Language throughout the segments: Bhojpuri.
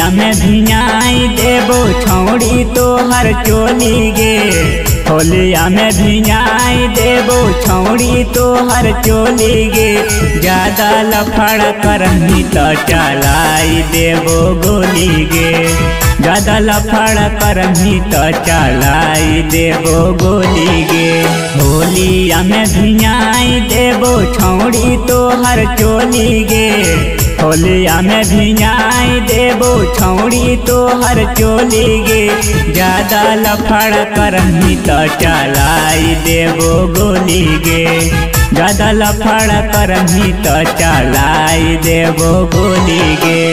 होलिया में भिंजाई देबो छौड़ी तोहर चोली गे। होलिया में भिंजाई देबो छौड़ी तोहर चोली गे। ज्यादा लफड़ करही तो चलाई देबो गोली गे। ज्यादा लफड़ करही तो चलाई देबो गोली गे। होलिया में भिंजाई देबो छौड़ी तोहर चोली गे। होलिया में भिंजाई देबो छौड़ी तोहर चोली गे। ज्यादा लफड़ करही तो चलाई देबो गोली गे। ज्यादा लफड़ करही तो चलाई देबो गोली गे।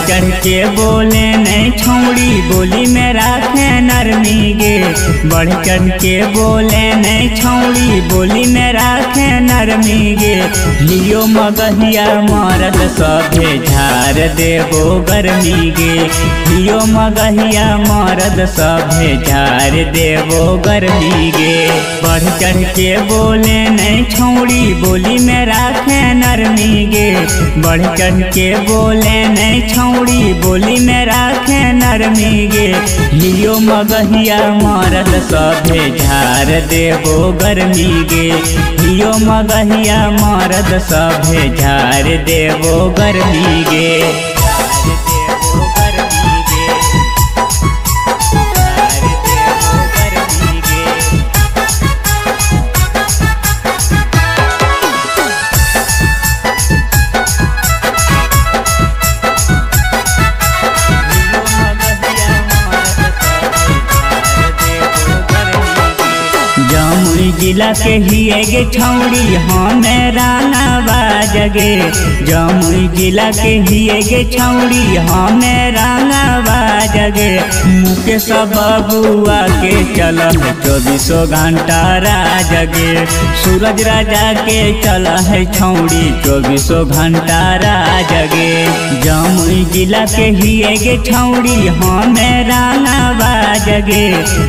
चढ़ के बोले नहीं छौड़ी बोली में राखे नरमी गे। बढ़ चढ़ के बोले नहीं छौड़ी बोली में राखे नरमी गे। लियो मगहिया मरद सभे झार देबो गर्मी गे। लियो मगहिया मरद सभे झार देबो गर्मी गे। बढ़ चढ़ के बोले नहीं छौड़ी बोली में राखे नरमी गे। बढ़ चढ़ के बोले नहीं छौड़ी बोली में राखे नरमी गे। लियो मगहिया मरद सभे झार देबो गर्मी गे। लियो मगहिया मरद सभे झार देबो गर्मी गे। जमुई जिला के हिए गे छौड़ी हमें रानावा जगे। जमुई जिला के हिए गे छौड़ी हमें रानावा जगे। मुकेश बबुआ के चल 24 घंटा राजगे। सूरज राजा के चल है छौड़ी 24 घंटा राजगे। जमुई जिला के हिए गे छौड़ी हमें रानावा जगे।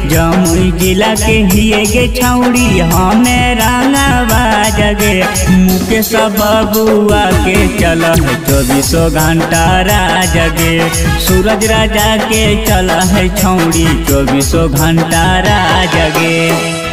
जमुई जिला के हिए गे छौड़ी हमें रानावा जगे। मुकेश बबुआ के चल 24 घंटा राजगे। सूरज राजा के चल है छौड़ी 24 घंटा राजगे।